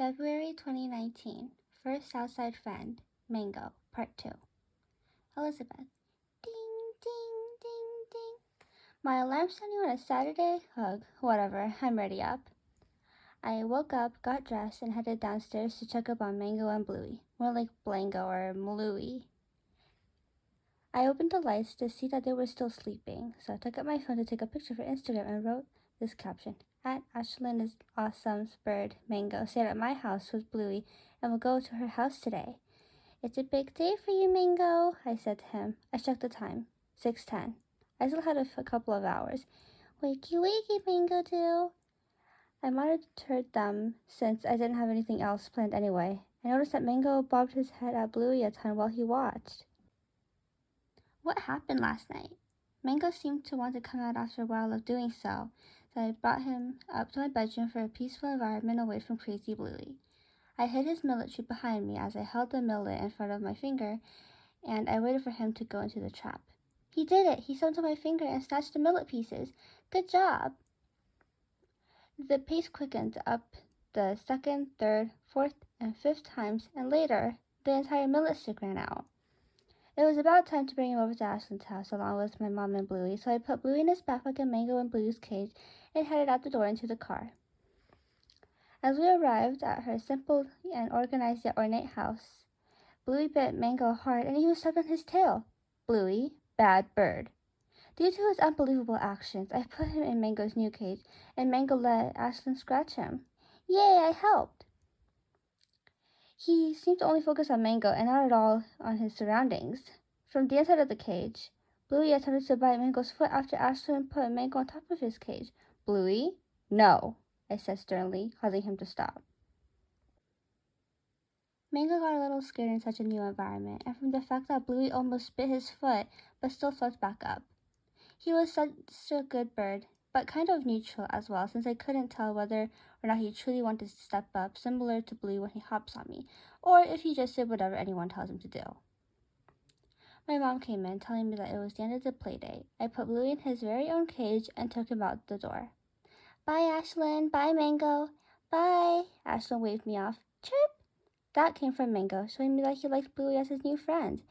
February 2019. First Outside Friend, Mango, Part 2. Elizabeth. Ding, ding, ding, ding. My alarm's sounding on a Saturday? Ugh, whatever, I'm ready up. I woke up, got dressed, and headed downstairs to check up on Mango and Bluey. More like Blango or Bluey. I opened the lights to see that they were still sleeping, so I took out my phone to take a picture for Instagram and wrote this caption. At Ashlyn is awesome's bird, Mango, stayed at my house with Bluey and will go to her house today. It's a big day for you, Mango, I said to him. I checked the time. 6:10. I still had a couple of hours. Wakey, wakey, Mango, do. I monitored them since I didn't have anything else planned anyway. I noticed that Mango bobbed his head at Bluey a ton while he watched. What happened last night? Mango seemed to want to come out after a while of doing so I brought him up to my bedroom for a peaceful environment away from crazy Bluey. I hid his millet tree behind me as I held the millet in front of my finger, and I waited for him to go into the trap. He did it! He slipped on my finger and snatched the millet pieces. Good job! The pace quickened up the second, third, fourth, and fifth times, and later, the entire millet stick ran out. It was about time to bring him over to Ashlyn's house along with my mom and Bluey, so I put Bluey in his backpack and Mango in Bluey's cage and headed out the door into the car. As we arrived at her simple and organized yet ornate house, Bluey bit Mango hard and he was stuck on his tail. Bluey, bad bird. Due to his unbelievable actions, I put him in Mango's new cage, and Mango let Ashlyn scratch him. Yay, I helped! He seemed to only focus on Mango and not at all on his surroundings. From the inside of the cage, Bluey attempted to bite Mango's foot after Ashlyn put Mango on top of his cage. Bluey, no, I said sternly, causing him to stop. Mango got a little scared in such a new environment, and from the fact that Bluey almost bit his foot, but still flipped back up. He was such a good bird, but kind of neutral as well, since I couldn't tell whether or not he truly wanted to step up, similar to Bluey when he hops on me, or if he just did whatever anyone tells him to do. My mom came in, telling me that it was the end of the play day. I put Bluey in his very own cage and took him out the door. Bye, Ashlyn. Bye, Mango. Bye. Ashlyn waved me off. Chirp. That came from Mango, showing me that he liked Bluey as his new friend.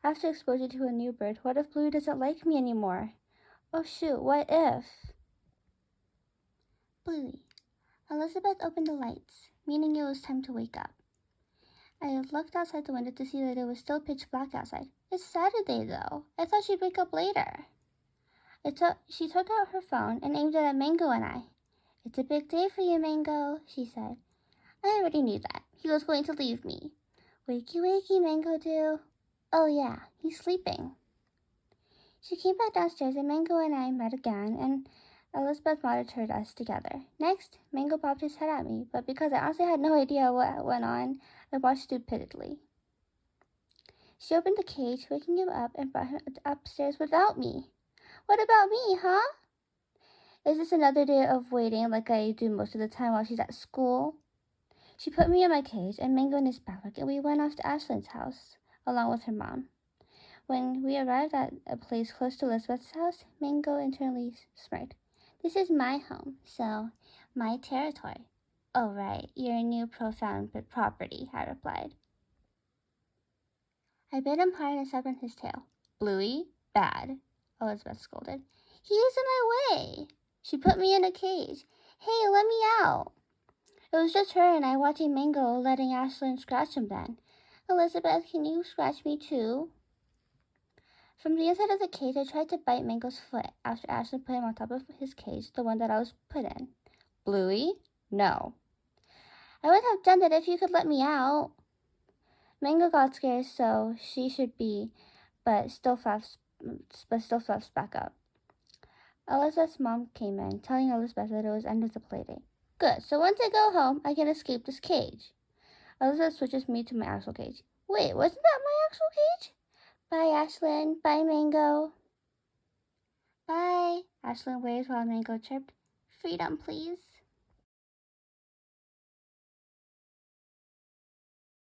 After exposure to a new bird, what if Bluey doesn't like me anymore? Oh shoot, what if? Bluey. Elizabeth opened the lights, meaning it was time to wake up. I looked outside the window to see that it was still pitch black outside. It's Saturday, though. I thought she'd wake up later. She took out her phone and aimed it at Mango and I. It's a big day for you, Mango, she said. I already knew that. He was going to leave me. Wakey, wakey, Mango do. Oh yeah, he's sleeping. She came back downstairs and Mango and I met again, and Elizabeth monitored us together. Next, Mango popped his head at me, but because I honestly had no idea what went on, I watched stupidly. She opened the cage, waking him up, and brought him upstairs without me. What about me, huh? Is this another day of waiting like I do most of the time while she's at school? She put me in my cage and Mango in his backpack, and we went off to Ashlyn's house, along with her mom. When we arrived at a place close to Elizabeth's house, Mango internally smirked. This is my home, so my territory. Oh, right, your new profound property, I replied. I bit him hard and stepped on his tail. Bluey, bad, Elizabeth scolded. He is in my way. She put me in a cage. Hey, let me out. It was just her and I watching Mango letting Ashlyn scratch him then. Elizabeth, can you scratch me too? From the inside of the cage, I tried to bite Mango's foot after Ashlyn put him on top of his cage, the one that I was put in. Bluey? No. I would have done that if you could let me out. Mango got scared, so she should be, but still fluffs back up. Elizabeth's mom came in, telling Elizabeth that it was end of the play day. Good, so once I go home, I can escape this cage. Elizabeth switches me to my actual cage. Wait, wasn't that my actual cage? Bye, Ashlyn. Bye, Mango. Bye. Ashlyn waved while Mango chirped, Freedom, please.